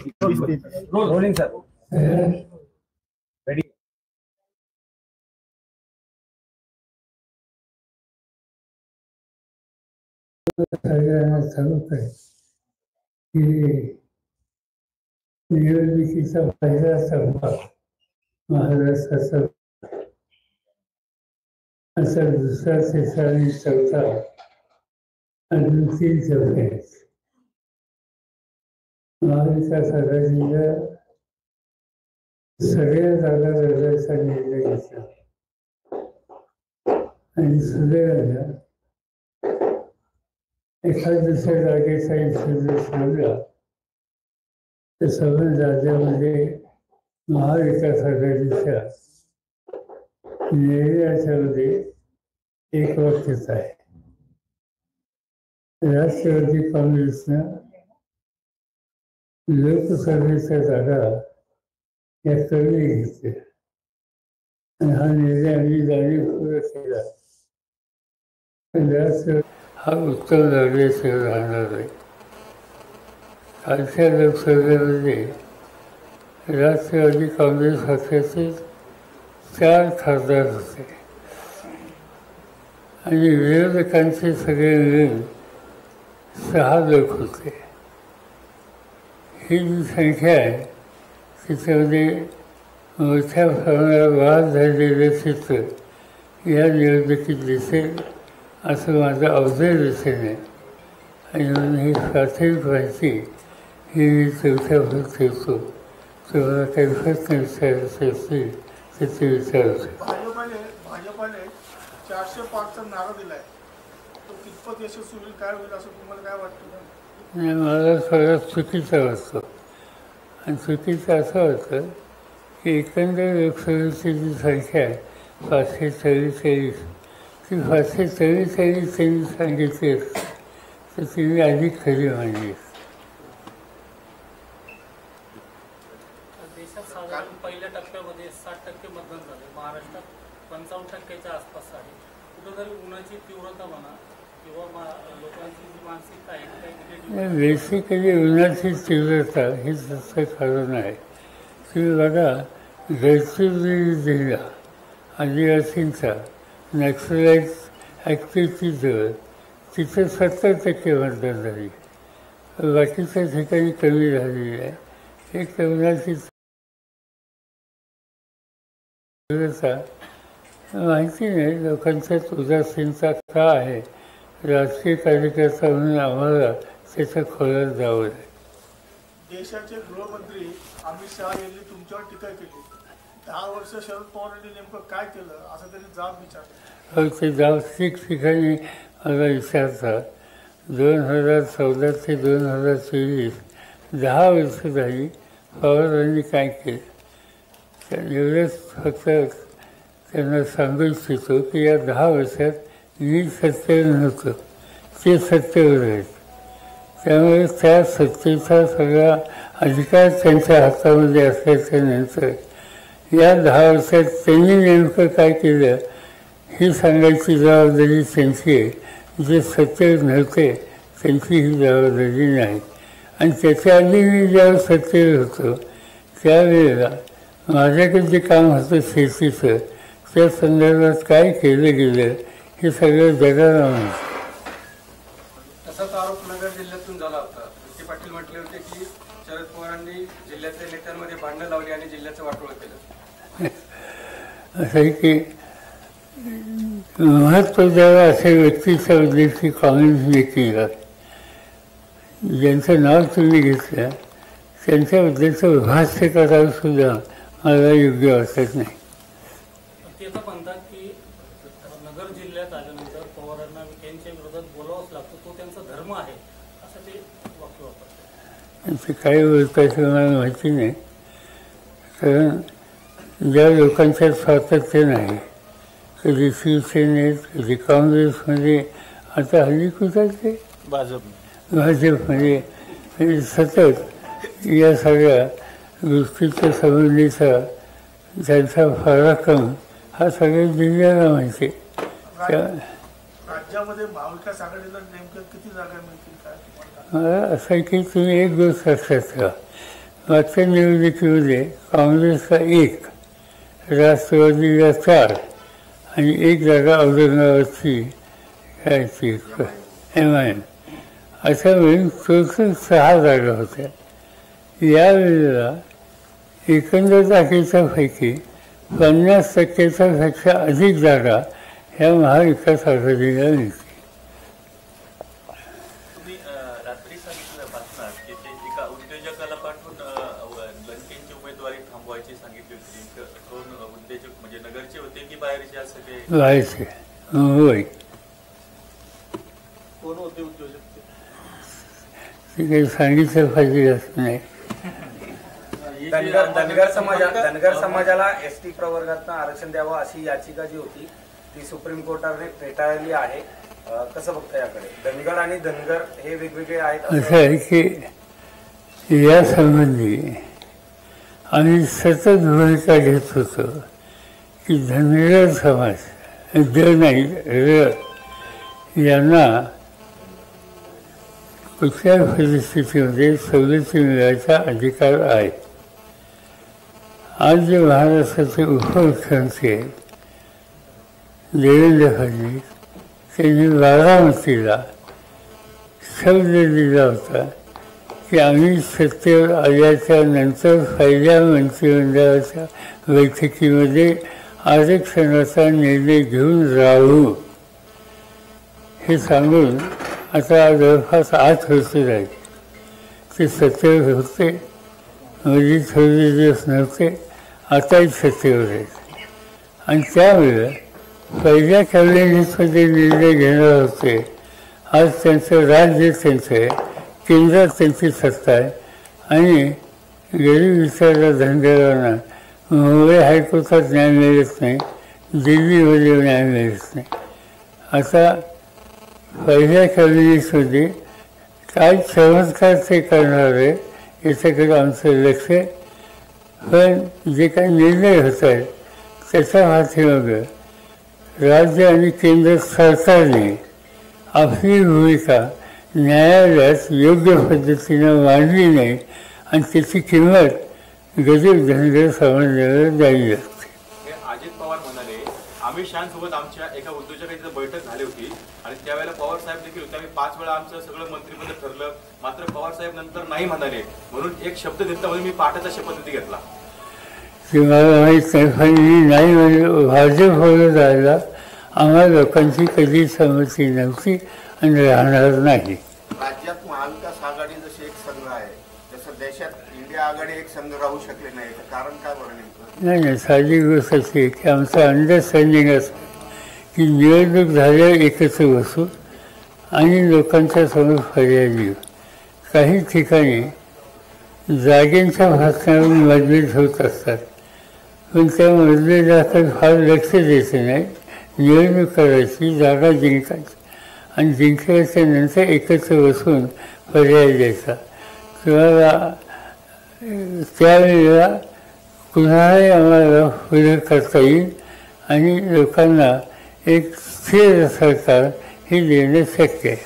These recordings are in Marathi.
Rolling sir. रेडी. सगळ्यांना सांगत आहे की निवडणुकीचा पहिला सभा महाराष्ट्राचा असा दुसरा तिसरा आणि चौथा अजून 3 सभा आहेत. महाविकास आघाडीला सगळ्या जागा लढायचा निर्णय घेतला आणि सुदैवाला एखाद दुसऱ्या जागेचा इश्यू सांगला तर सगळ्या राज्यामध्ये महाविकास आघाडीच्या निर्णयाच्यामध्ये एकवाक्यता आहे. राष्ट्रवादी काँग्रेसनं लोकसभेच्या जागा या कमी घेतल्या आणि हा निर्णय आम्ही जाणीवपूर्वक केला. हा उत्तम लढल्याशिवाय राहणार आहे. कालच्या लोकसभेमध्ये राष्ट्रवादी काँग्रेस पक्षाचे 4 खासदार होते आणि विरोधकांचे सगळे मिळून 6 लोक होते. ही जी संख्या आहे त्याच्यामध्ये मोठ्या प्रमाणावर वाद झालेलं चित्र या निवडणुकीत दिसेल असं माझं ऑब्झर्वेशन आहे. आणि म्हणून ही प्राथमिक माहिती ही मी तुमच्यावर ठेवतो. तुम्हाला काही प्रश्न विचारायचे असतील तर ते विचारतो. भाजपाने 405चा नारा दिलाय, तो कितपत यशस्वी होईल, काय होईल असं तुम्हाला काय वाटतं? नाही, मला सगळ्यात चुकीचं वाटतं. आणि चुकीचं असं वाटतं की एकंदर लोकसभेची जी संख्या आहे 544, ती 544 त्यांनी सांगितली तर ती अधिक खरी मानली. देशात साधारण पहिल्या टप्प्यामध्ये 60% मतदान झाले. महाराष्ट्रात 55%च्या आसपास आहे. कुठेतरी उन्हाची तीव्रता म्हणा किंवा लोकांची जी मानसिकता आहे बेसिकली उन्हाची तीव्रता हे तसं कारण आहे. तुम्ही बघा, गडचिरोली जिल्हा आदिवासींचा नॅक्सलाईट ॲक्टिव्हिटीजवळ तिथं 70% मतदान झाली. बाकीच्या ठिकाणी कमी झालेली आहे. एक तर उन्हाची तीव्रता माहिती नाही लोकांच्यात उदासीनता का आहे. राजकीय कार्यकर्ता म्हणून आम्हाला त्याच्या खोलात जावं आहे. देशाचे गृहमंत्री अमित शहा यांनी तुमच्यावर टीका केली. 10 वर्ष शरद पवारांनी नेमकं काय केलं असं त्यांनी जाब विचारलं. ते जाब ठिकठिकाणी मला विचारतात. 2014 ते 2024 10 वर्ष झाली पवारांनी काय केलं. तर एवढंच फक्त त्यांना सांगू इच्छितो की या 10 वर्षात मी सत्तेवर नव्हतं, ते सत्तेवर आहेत. त्यामुळे त्या सत्तेचा सगळा अधिकार त्यांच्या हातामध्ये असल्याच्यानंतर या 10 वर्षात त्यांनी नेमकं काय केलं ही सांगायची जबाबदारी त्यांची आहे. जे सत्तेवर नव्हते त्यांची ही जबाबदारी नाही. आणि त्याच्या आधी मी जेव्हा सत्तेवर होतो त्यावेळेला माझ्याकडे जे काम होतं शेतीचं त्या संदर्भात काय केलं गेलं हे सगळं जगाला माहिती. असाच आरोप नगर जिल्ह्यातून झाला होता. विखे पाटील म्हटले होते की शरद पवारांनी जिल्ह्यातल्या नेत्यांमध्ये भांडणं लावली आणि जिल्ह्याचं वाटोळं केलं. असं आहे की महत्त्व द्यावा अशा व्यक्तीचा उल्लेख काँग्रेसने केला. ज्यांचं नाव तुम्ही घेतलं त्यांच्याबद्दलचं भाष्य करावं सुद्धा मला योग्य वाटत नाही. ते तर म्हणतात की नगर जिल्ह्यात आल्यानंतर पवारांना यांच्या विरोधात बोलावंच लागतं, तो त्यांचा धर्म आहे असं ते वाक्य वापरतात. ते काय बोलतात मला माहिती नाही. कारण ज्या लोकांच्यात स्वातंत्र्य नाही, कधी शिवसेनेत कधी काँग्रेसमध्ये, आता हल्ली कुठं ते भाजपमध्ये सतत या सगळ्या गोष्टीच्या संबंधीचा त्यांचा पराक्रम हा सगळ्या जिल्ह्याला माहिती. राज्यामध्ये महाविकास आघाडीला नेमकं किती जागा मिळतील काय? मला असं आहे की तुम्ही एक गोष्ट लक्षात ठेवा. मागच्या निवडणुकीमध्ये काँग्रेसला 1, राष्ट्रवादीला 4 आणि 1 जागा औरंगाबादची घ्यायची MIM, अशा मिळून टोटल 6 जागा होत्या. यावेळेला एकंदर जागेच्या पैकी 50%च्या पेक्षा अधिक जागा ह्या महाविकास आघाडीला मिळतील. तुम्ही रात्री सांगितलं बातम्यात की ते एका उद्योजकाला पाठवून लंकेंची उमेदवारी थांबवायची सांगितली होती. दोन उद्योजक म्हणजे नगरचे होते की बाहेरचे असं ते? बाहेरचे, मुंबई. कोण होते उद्योजक ते काही सांगितलं पाहिजे असं नाही. धनगर समाजाला एसटी प्रवर्गातनं आरक्षण द्यावं अशी याचिका जी होती ती सुप्रीम कोर्टाने फेटाळली आहे. कसं बघता याकडे? धनगर आणि धनगर हे वेगवेगळे आहेत. असं आहे की यासंबंधी आम्ही सतत भूमिका घेत होतो की धनगर समाज नाही यांना कुठल्याही परिस्थितीमध्ये सवलती मिळायचा अधिकार आहे. आज जे महाराष्ट्राचे उपमुख्यमंत्री आहेत देवेंद्र फडणवीस, त्यांनी बारामतीला शब्द दिला होता की आम्ही सत्तेवर आल्याच्या नंतर पहिल्या मंत्रिमंडळाच्या बैठकीमध्ये आरक्षणाचा निर्णय घेऊन राहू, हे सांगून आता जवळपास 8 वर्ष राहिले. ते सत्तेवर होते, मध्ये थोडे दिवस नव्हते, आताही सत्तेवर आहेत. आणि त्यावेळेला पहिल्या कॅबिनेटमध्ये निर्णय घेणार होते. आज त्यांचं राज्य त्यांचं आहे, केंद्रात त्यांची सत्ता आहे आणि गरीब विचारल्या धनगरांना मुंबई हायकोर्टात न्याय मिळत नाही, दिल्लीमध्ये न्याय मिळत नाही. आता पहिल्या कॅबिनेटमध्ये काय चमत्कार ते करणार आहे याच्याकडे आमचं लक्ष आहे. पण जे काही निर्णय होत आहेत त्याच्या पाठीमागं राज्य आणि केंद्र सरकारने आपली भूमिका न्यायालयात योग्य पद्धतीनं मांडली नाही आणि त्याची किंमत गरीब धनगर समाजाला द्यावी लागते. अजित पवार म्हणाले अमित शहासोबत आमच्या एका उद्योजकाची बैठक झाली होती आणि त्यावेळेला पवार साहेब देखील होते. आम्ही 5 वेळा आमचं सगळं मंत्रिपद ठरलं, मात्र पवार साहेब नंतर नाही म्हणाले, म्हणून एक शब्द दिला म्हणून मी पाठाचा शपथविधी घेतला. ते मला माहीत नाही, पण मी नाही म्हणजे भाजपवर जायला आम्हा लोकांची कधी संमती नव्हती आणि राहणार नाही. राज्यात महाविकास आघाडी जशी एक संघ आहे तसं देशात इंडिया आघाडी एक संघ राहू शकले नाही, तर कारण काय बरं नेमकं? नाही, साधी गोष्ट अशी आहे की आमचं अंडरस्टँडिंग असं की निवडणूक झाल्यावर एकत्र बसू आणि लोकांच्या समोर पर्याय देऊ. काही ठिकाणी जागेंच्या भाषणावरून मतभेद होत असतात, पण त्या मतभेदाकडे फार लक्ष द्यायचं नाही. निवडणूक करायची, जागा जिंकायची आणि जिंकल्याच्या नंतर एकत्र बसून पर्याय द्यायचा. तुम्हाला त्यावेळेला पुन्हाही आम्हाला पुढे करता येईल आणि लोकांना एक स्थिर सरकार हे देणं शक्य आहे.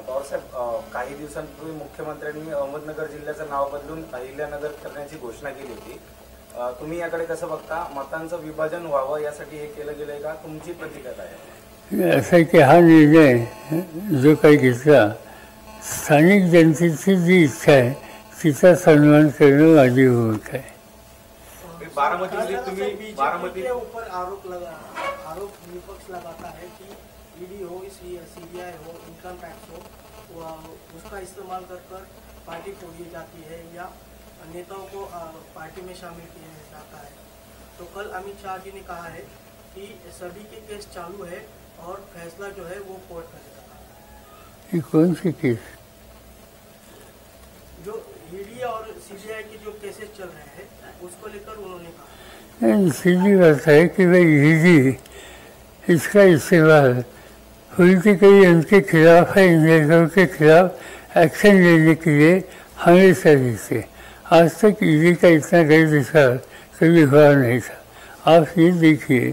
पवारसाहेब, काही दिवसांपूर्वी मुख्यमंत्र्यांनी अहमदनगर जिल्ह्याचं नाव बदलून अहिल्यानगर करण्याची घोषणा केली होती. तुम्ही याकडे कसं बघता? मतांचं विभाजन व्हावं यासाठी हे केलं गेलंय का? तुमची प्रतिक्रिया काय आहे? असं आहे की हा निर्णय जो काही घेतला, स्थानिक जनतेची जी इच्छा आहे तिचा सन्मान करणं माझी भूमिका आहे. बारामतीमध्ये तुम्ही बारामती के ऊपर आरोप विपक्ष लगाता है कि ईडी हो, सीबीआई हो, इनकम टैक्स हो, उसका इस्तेमाल कर पार्टी तोड़ी जाती है या नेताओं को पार्टी में शामिल किया जाता है. तो कल अमित शाह जी ने कहा है कि सभी के केस चालू है और फैसला जो है वो कोर्ट करेगा. ये कौन सी केस? जो ईडी और सीबीआई के जो केसेस चल रहे हैं उसको लेकर उन्होंने कहा. सीधी बात है कि भाई ईडी इसका इस्तेमाल पॉलिटिकली उनके खिलाफ है, इंडियनों के खिलाफ एक्शन लेने के लिए हमेशा देते. आज तक ईडी का इतना गैर कभी हुआ नहीं था. आप ये देखिए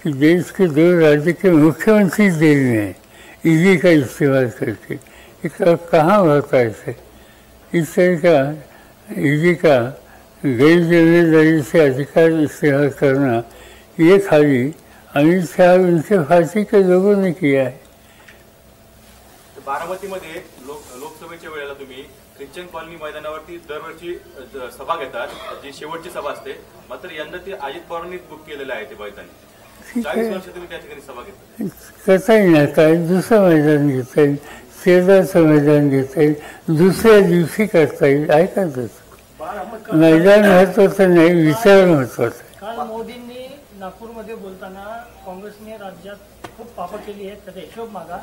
कि देश के 2 राज्य के मुख्यमंत्री जेल में हैं ईडी का इस्तेमाल करके. कहाँ होता है इसे? इस तरह का ईडी का गैरजिम्मेदारी से अधिकार इस्तेमाल करना, ये खाली अमित शाह उनके फांसी के लोगों ने किया है. बारामतीमध्ये लोकसभेच्या वेळेला तुम्ही ख्रिश्चन कॉलनी मैदानावरती दरवर्षी सभा घेतात, जी शेवटची सभा असते. मात्र यंदा ती अजित पवारांनीच बुक केलेलं आहे ते मैदान. 40 वर्ष तुम्ही त्या ठिकाणी सभा घेता. करता येईल काय, दुसरं मैदान घेता येईल, शेजारचं मैदान घेता येईल, दुसऱ्या दिवशी करता येईल. ऐकायचंच मैदान महत्वाचं नाही, विचार महत्वाचा आहे. काल मोदींनी नागपूरमध्ये बोलताना काँग्रेसने राज्यात खूप पापं केली आहेत, त्याचा हिशोब मागा.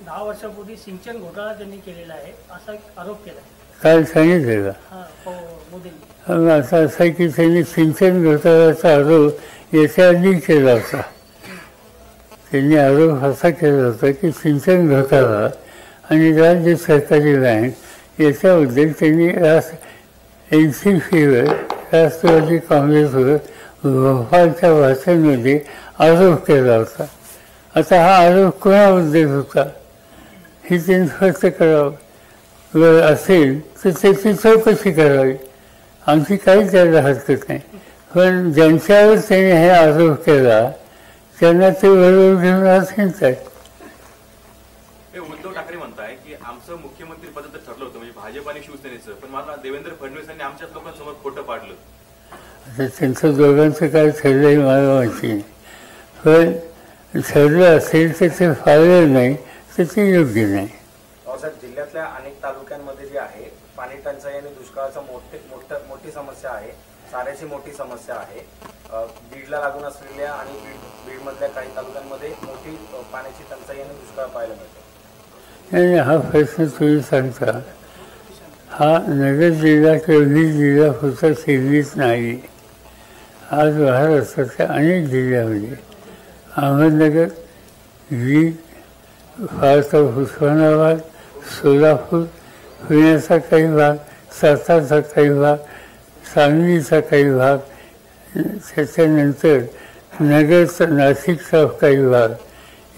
10 वर्षापूर्वी सिंचन घोटाळा त्यांनी केलेला आहे असा एक आरोप केला. काल सांगितलं का? मोदींनी असं आहे की त्यांनी सिंचन घोटाळ्याचा आरोप याच्या आधी केला होता. त्यांनी आरोप असा केला होता की सिंचन घोटाळा आणि राज्य सरकारी बँक याच्याबद्दल त्यांनी NCPवर, राष्ट्रवादी काँग्रेसवर भोपाळच्या भाषणांमध्ये आरोप केला होता. आता हा आरोप कोणाबद्दल होता हे त्यांनी स्पष्ट करावं. जर असेल तर त्याची चौकशी करावी, आमची काही त्याला हरकत नाही. पण ज्यांच्यावर त्याने हे आरोप केला त्यांना ते बरोबर घेऊन असेल आहे. उद्धव ठाकरे म्हणताय की आमचं मुख्यमंत्री पद तर ठरलं होतं, म्हणजे भाजप आणि शिवसेनेचं, पण मला देवेंद्र फडणवीसांनी आमच्याच लोकांसमोर खोटं पाडलं. आता त्यांचं दोघांचं काय ठरलंही मला माहिती नाही, पण ठरलं असेल तर ते फाळलं नाही तर ते योग्य नाही. साहेब, जिल्ह्यातल्या अनेक तालुक्यांमध्ये जे आहे पाणी टंचाई आणि दुष्काळाचा मोठी समस्या आहे, चाऱ्याची मोठी समस्या आहे. बीडला लागून असलेल्या आणि बीडमधल्या काही तालुक्यांमध्ये मोठी पाण्याची टंचाई आणि दुष्काळ पाहायला मिळतो. नाही, हा प्रश्न तुम्ही सांगता, हा नगर जिल्हा किंवा बीड जिल्हा पुरता सीमित नाही. आज महाराष्ट्राच्या अनेक जिल्ह्यामध्ये अहमदनगर, बीड, फार तर उस्मानाबाद, सोलापूर, पुण्याचा काही भाग, सातारचा काही भाग, सांगलीचा काही भाग, त्याच्यानंतर नगरचा, नाशिकचा काही भाग,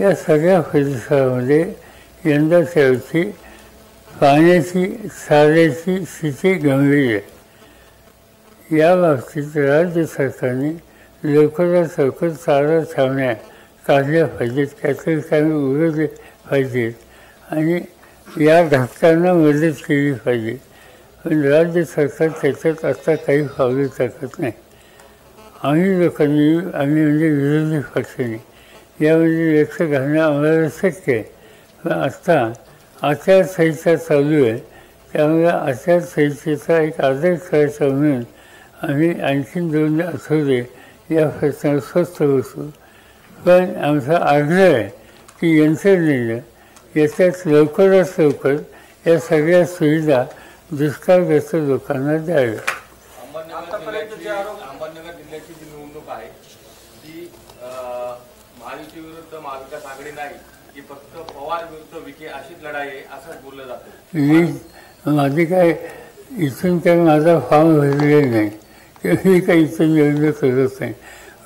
या सगळ्या परिसरामध्ये यंदा त्याची पाण्याची, चाऱ्याची स्थिती गंभीर आहे. या बाबतीत राज्य सरकारने लवकरात लवकर चारा छावण्या काढल्या पाहिजेत, काहीतरी काही उघडले पाहिजेत आणि या घटकांना मदत केली पाहिजे. पण राज्य सरकार त्याच्यात आता काही पावलं टाकत नाही. आम्ही म्हणजे विरोधी पक्षाने यामध्ये लक्ष घालणं आम्हाला शक्य आहे. पण आत्ता आचारसंहिता चालू आहे, त्यामुळे आचारसंहितेचा एक आदर करायचा म्हणून आम्ही आणखीन 2 आठवडे या प्रश्नावर स्वस्थ बसू. पण आमचा आग्रह आहे की यंत्रणेनं याच्यात लवकरात लवकर या सगळ्या सुविधा दुष्काळग्रस्त लोकांना द्याव्या. अहमदनगर जिल्ह्याची जी निवडणूक आहे ती महायुती विरुद्ध महाविकास आघाडी नाही, की फक्त पवार विरुद्ध विखे अशीच लढाई आहे असं बोललं जातं. माझी काय इथून काय माझा फॉर्म भरलेला नाही किंवा मी काही इथून निवडणूक करत नाही.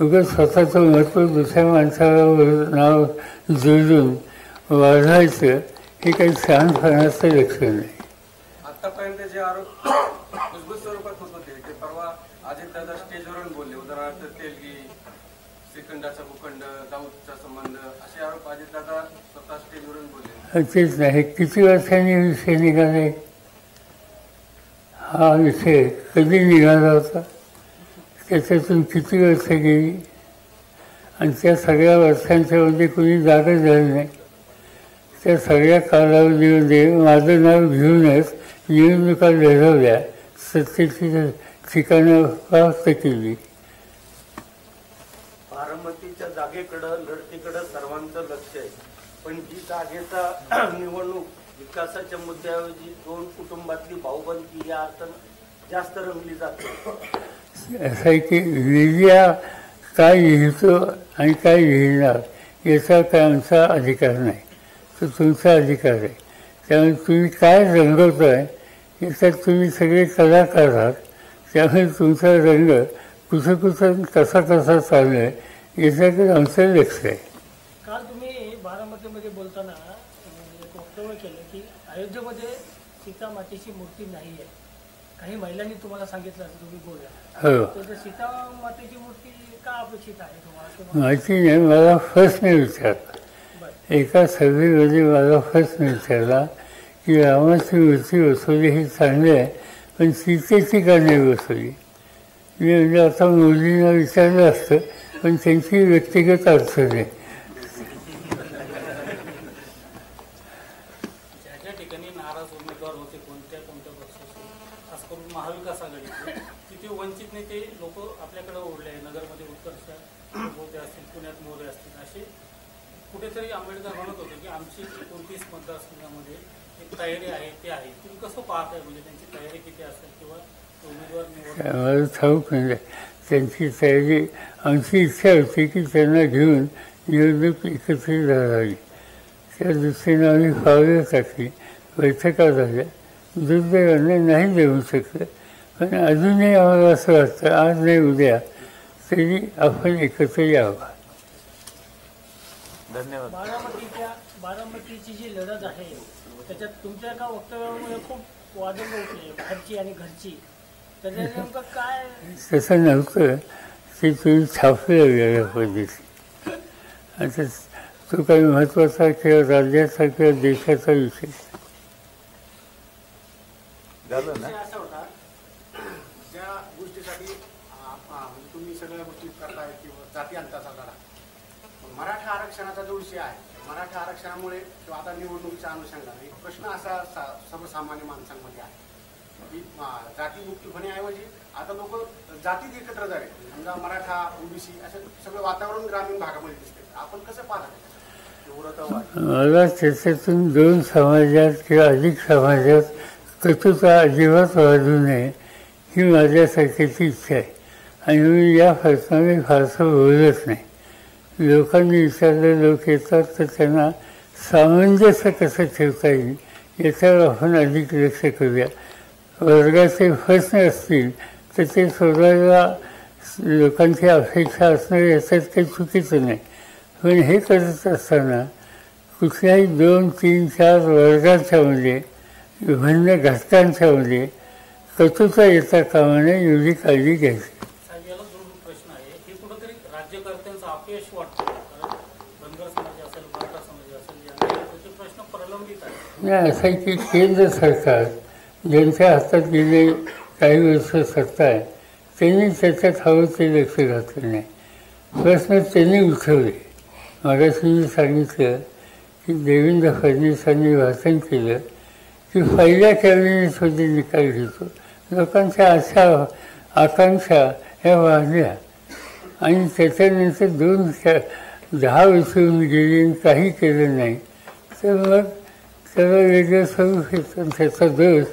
उगाच स्वतःचं महत्त्व दुसऱ्या माणसाला नाव जोडून वाढवायचं हे काही शहाणपणाचं लक्षण नाही. आतापर्यंत जे आरोप कुजबूज स्वरूपात होत होते ते परवा अजितदादा स्टेजवरून बोलले. उदाहरणार्थ तेलगी, श्रीखंडाचा भूखंड, दाऊदचा संबंध असे आरोप अजितदादा स्वतः स्टेजवरून बोलले. तेच नाही, किती वर्षांनी विषय निघाले? हा विषय कधी निघाला होता? त्याच्यातून किती वर्ष गेली आणि त्या सगळ्या वर्षांच्यामध्ये कोणी जागा झाली नाही. त्या सगळ्या कालावधीमध्ये माझं नाव घेऊनच निवडणुका लढवल्या, सत्तेची ठिकाणं प्राप्त केली. बारामतीच्या जागेकडं, लढतीकडं सर्वांचं लक्ष आहे, पण जी जागेचा निवडणूक विकासाच्या मुद्द्याऐवजी 2 कुटुंबातली भाऊबंदी या अर्थानं जास्त रंगली जाते. असं आहे की लिहिल्या काय लिहितो आणि काय लिहिणार याचा काय आमचा अधिकार नाही, तो तुमचा अधिकार आहे. त्यामुळे तुम्ही काय रंगवतो आहे याच्यात तुम्ही सगळे कलाकार आहात, त्यामुळे तुमचा रंग कुठं कसा चालू आहे याच्याकडे आमचं लक्ष आहे. काल तुम्ही बारामतीमध्ये बोलताना एक वक्तव्य केलं की अयोध्येमध्ये सीता मातेची मूर्ती नाही आहे, काही महिलांनी तुम्हाला सांगितलं असं तुम्ही बोलला, हो. तर सीता मातेची मूर्ती का अपेक्षित आहे तुम्हाला? माहिती नाही, मला फर्स्टने विचारलं. एका सभेमध्ये मला फर्स्टने विचारला की रामाची मूर्ती बसवली ही चांगली आहे, पण सीतेची का नाही बसवली? मी म्हणजे आता मोदींना विचारलं असतं, पण त्यांची व्यक्तिगत अडचण आहे. ज्या ज्या ठिकाणी नाराज उमेदवार होते कोणत्या कोणत्या पक्षाचे, खास करून महाविकास आघाडीचे, तिथे वंचित नेते लोक आपल्याकडे ओढले. नगरमध्ये उत्कर्ष मोरे असतील, पुण्यात मोरे असतील, असे कुठेतरी आंबेडकर म्हणत होते की आमची 29 मतदारसंघामध्ये एक तयारी आहे ते आहे. तुम्ही कसं पाहताय, म्हणजे त्यांची तयारी किती असेल किंवा उमेदवार निवड? मला ठाऊक म्हणजे त्यांची तयारी, आमची इच्छा होती की त्यांना घेऊन निवडणूक एकत्रित लढावी. त्या दृष्टीनं आम्ही पावलं टाकली, बैठका झाल्या. दुर्दैवाने नाही देऊ शकलं, पण अजूनही आम्हाला असं वाटतं आज नाही उद्या तरी आपण एकत्र यावं. धन्यवाद. बारामतीची जी लढत आहे त्याच्यात तुमच्या एका वक्तव्यामुळे खूप वादंग उठले, बाहेरची आणि घरची. त्याच्यात नेमकं काय? तसं नव्हतं, ते तुम्ही छापलं वेगळ्या पद्धती. आता तो काही महत्त्वाचा किंवा राज्याचा किंवा देशाचा विषय झालं ना. असा होता, ज्या गोष्टीसाठी तुम्ही सगळ्या गोष्टी करताय किंवा जाती अंताचा लढा, मराठा आरक्षणाचा जो विषय आहे, मराठा आरक्षणामुळे किंवा आता निवडणुकीच्या अनुषंगाने एक प्रश्न असा सर्वसामान्य माणसांमध्ये आहे की जाती मुक्ती होण्याऐवजी आता लोक जातीत एकत्र जावे. समजा मराठा, ओबीसी असं सगळं वातावरण ग्रामीण भागामध्ये दिसते. आपण कसं पाहता? मला त्याच्यातून दोन समाजात किंवा अधिक समाजात कटुता अजिबात वाढू नये ही माझ्यासारख्याची इच्छा आहे. आणि मी या प्रश्नाने फारसं बोलत नाही. लोकांनी विचारलं, लोक येतात तर त्यांना सामंजस्य कसं ठेवता येईल याच्यावर आपण अधिक लक्ष करूया. वर्गाचे प्रश्न असतील तर ते सोडवायला लोकांची अपेक्षा असणं याच्यात काही चुकीचं नाही. पण हे करत असताना कुठल्याही 2, 3, 4 वर्गांच्या मध्ये, भिन्न घटकांच्यामध्ये कटुता येता कामा नये एवढी काळजी घ्यायची. साहेब, याला दोन प्रश्न आहे. हे कुठंतरी राज्यकर्त्यांचं अपयश वाटतं, कारण धनगर समाज असेल, मराठा समाज असेल, याचे प्रश्न प्रलंबित आहेत. नाही, असं आहे की केंद्र सरकार ज्यांच्या हातात गेले काही वर्ष सत्ता आहे त्यांनी त्याच्यात हवं ते लक्ष घातलं नाही. प्रश्न त्यांनी उठवले. मगाशी मी सांगितलं की देवेंद्र फडणवीसांनी भाषण केलं की पहिल्या कॅबिनेटमध्ये निकाल घेतो. लोकांच्या आशा आकांक्षा ह्या वाढल्या आणि त्याच्यानंतर 10 वर्ष होऊन गेली आणि काही केलं नाही, तर मग त्याला वेगळं स्वरूप येतं. त्याचा दोष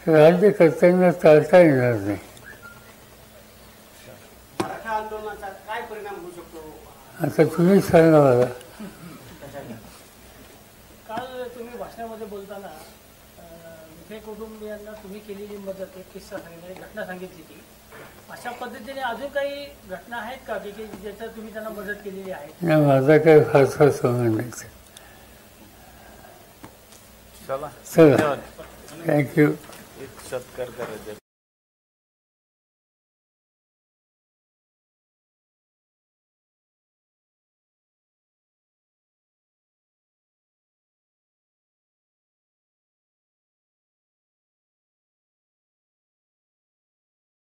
राज्यकर्त्यांना टाळता येणार नाही. मराठा आंदोलनाचा काय परिणाम होऊ शकतो? आता तुम्ही सांगा मला. काल तुम्ही भाषणामध्ये बोलताना विखे कुटुंबियांना तुम्ही केलेली मदत, एक किस्सा सांगितला, एक घटना सांगितली की अशा पद्धतीने अजून काही घटना आहेत का की ज्याच्यात तुम्ही त्यांना मदत केलेली आहे? नाही, माझा काही फारसा संबंध नाही. चला, चला, थँक्यू. एक सत्कार करायचा.